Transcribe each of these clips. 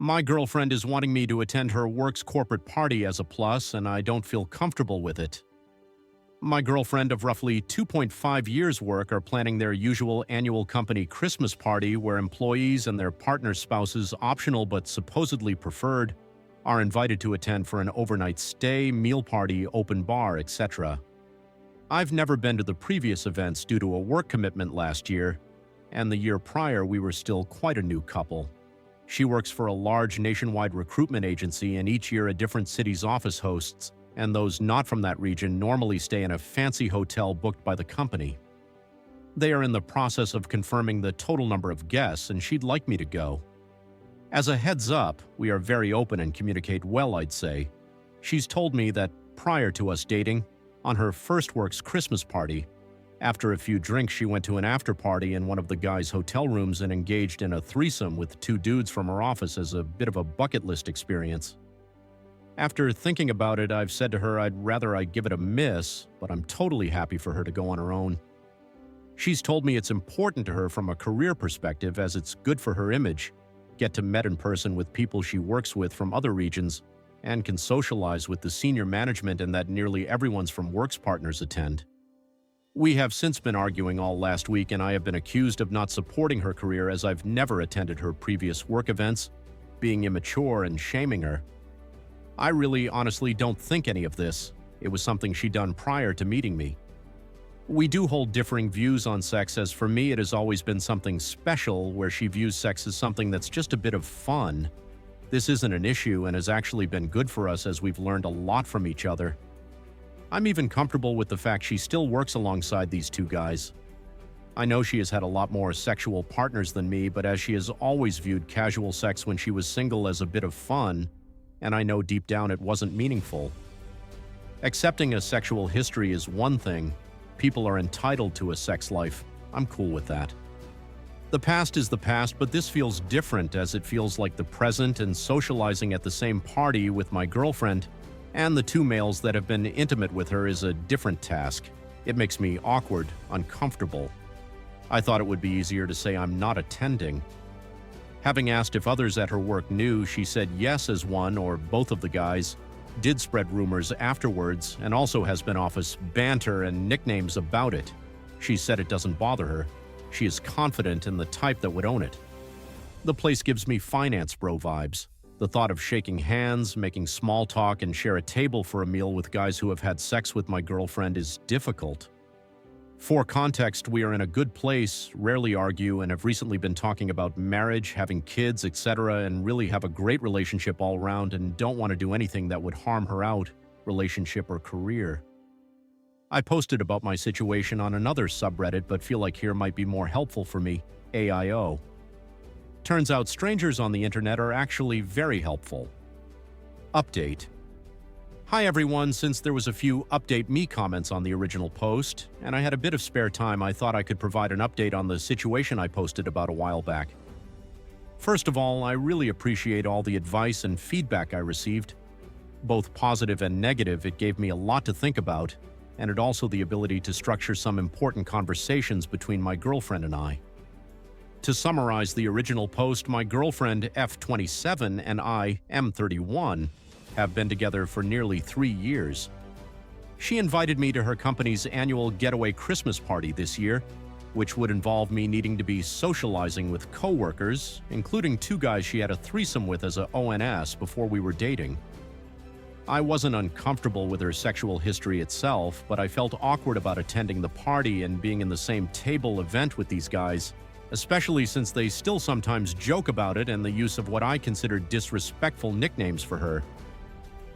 My girlfriend is wanting me to attend her work's corporate party as a plus, and I don't feel comfortable with it. My girlfriend of roughly 2.5 years' work are planning their usual annual company Christmas party where employees and their partner spouses, optional but supposedly preferred, are invited to attend for an overnight stay, meal party, open bar, etc. I've never been to the previous events due to a work commitment last year, and the year prior we were still quite a new couple. She works for a large nationwide recruitment agency, and each year a different city's office hosts, and those not from that region normally stay in a fancy hotel booked by the company. They are in the process of confirming the total number of guests, and she'd like me to go. As a heads up, we are very open and communicate well, I'd say. She's told me that prior to us dating, on her first work's Christmas party, after a few drinks she went to an after-party in one of the guys' hotel rooms and engaged in a threesome with two dudes from her office as a bit of a bucket list experience. After thinking about it, I've said to her I'd rather I give it a miss, but I'm totally happy for her to go on her own. She's told me it's important to her from a career perspective as it's good for her image, get to meet in person with people she works with from other regions, and can socialize with the senior management, and that nearly everyone's from works partners attend. We have since been arguing all last week, and I have been accused of not supporting her career as I've never attended her previous work events, being immature and shaming her. I really honestly don't think any of this. It was something she'd done prior to meeting me. We do hold differing views on sex, as for me it has always been something special, where she views sex as something that's just a bit of fun. This isn't an issue and has actually been good for us as we've learned a lot from each other. I'm even comfortable with the fact she still works alongside these two guys. I know she has had a lot more sexual partners than me, but as she has always viewed casual sex when she was single as a bit of fun, and I know deep down it wasn't meaningful. Accepting a sexual history is one thing. People are entitled to a sex life. I'm cool with that. The past is the past, but this feels different as it feels like the present, and socializing at the same party with my girlfriend and the two males that have been intimate with her is a different task. It makes me awkward, uncomfortable. I thought it would be easier to say I'm not attending. Having asked if others at her work knew, she said yes, as one or both of the guys did spread rumors afterwards, and also has been office banter and nicknames about it. She said it doesn't bother her. She is confident in the type that would own it. The place gives me finance bro vibes. The thought of shaking hands, making small talk, and share a table for a meal with guys who have had sex with my girlfriend is difficult. For context, we are in a good place, rarely argue, and have recently been talking about marriage, having kids, etc., and really have a great relationship all around and don't want to do anything that would harm her out, relationship or career. I posted about my situation on another subreddit, but feel like here might be more helpful for me, AIO. Turns out strangers on the internet are actually very helpful. Update. Hi everyone, since there was a few update me comments on the original post, and I had a bit of spare time, I thought I could provide an update on the situation I posted about a while back. First of all, I really appreciate all the advice and feedback I received. Both positive and negative, it gave me a lot to think about, and it also the ability to structure some important conversations between my girlfriend and I. To summarize the original post, my girlfriend F27 and I, M31, have been together for nearly 3 years. She invited me to her company's annual getaway Christmas party this year, which would involve me needing to be socializing with coworkers, including two guys she had a threesome with as a ONS before we were dating. I wasn't uncomfortable with her sexual history itself, but I felt awkward about attending the party and being in the same table event with these guys, especially since they still sometimes joke about it and the use of what I consider disrespectful nicknames for her.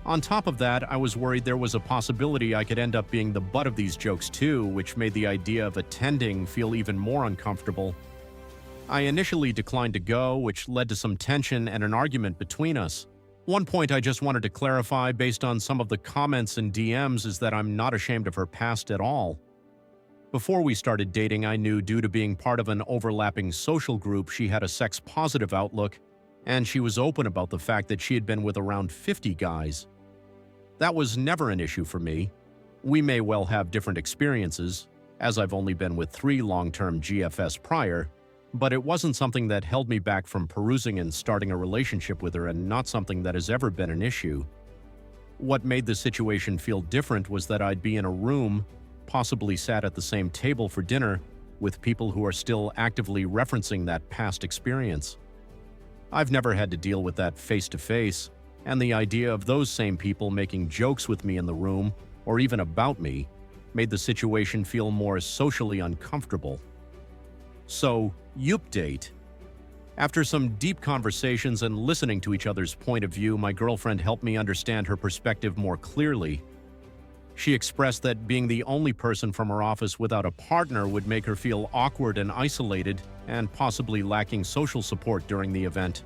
On top of that, I was worried there was a possibility I could end up being the butt of these jokes too, which made the idea of attending feel even more uncomfortable. I initially declined to go, which led to some tension and an argument between us. One point I just wanted to clarify based on some of the comments and DMs is that I'm not ashamed of her past at all. Before we started dating, I knew due to being part of an overlapping social group she had a sex-positive outlook, and she was open about the fact that she had been with around 50 guys. That was never an issue for me. We may well have different experiences, as I've only been with 3 long-term GFS prior, But it wasn't something that held me back from perusing and starting a relationship with her, and not something that has ever been an issue. What made the situation feel different was that I'd be in a room, possibly sat at the same table for dinner, with people who are still actively referencing that past experience. I've never had to deal with that face-to-face, and the idea of those same people making jokes with me in the room, or even about me, made the situation feel more socially uncomfortable. So, update. After some deep conversations and listening to each other's point of view, my girlfriend helped me understand her perspective more clearly. She expressed that being the only person from her office without a partner would make her feel awkward and isolated, and possibly lacking social support during the event.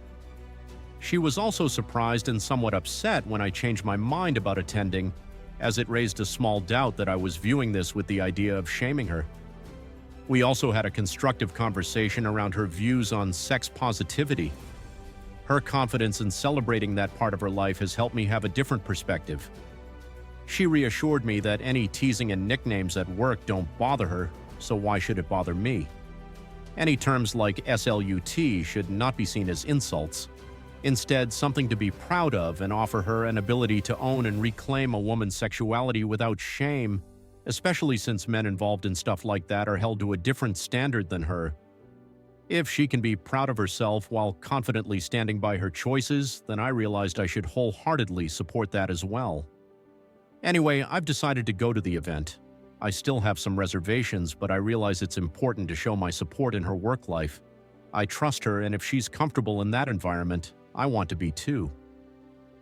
She was also surprised and somewhat upset when I changed my mind about attending, as it raised a small doubt that I was viewing this with the idea of shaming her. We also had a constructive conversation around her views on sex positivity. Her confidence in celebrating that part of her life has helped me have a different perspective. She reassured me that any teasing and nicknames at work don't bother her, so why should it bother me? Any terms like SLUT should not be seen as insults. Instead, something to be proud of, and offer her an ability to own and reclaim a woman's sexuality without shame, especially since men involved in stuff like that are held to a different standard than her. If she can be proud of herself while confidently standing by her choices, then I realized I should wholeheartedly support that as well. Anyway, I've decided to go to the event. I still have some reservations, but I realize it's important to show my support in her work life. I trust her, and if she's comfortable in that environment, I want to be too.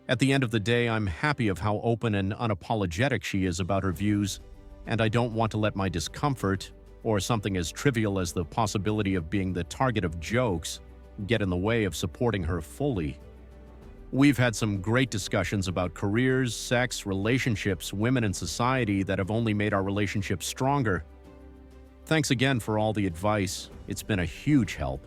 At the end of the day, I'm happy of how open and unapologetic she is about her views, and I don't want to let my discomfort, or something as trivial as the possibility of being the target of jokes, get in the way of supporting her fully. We've had some great discussions about careers, sex, relationships, women, and society that have only made our relationship stronger. Thanks again for all the advice. It's been a huge help.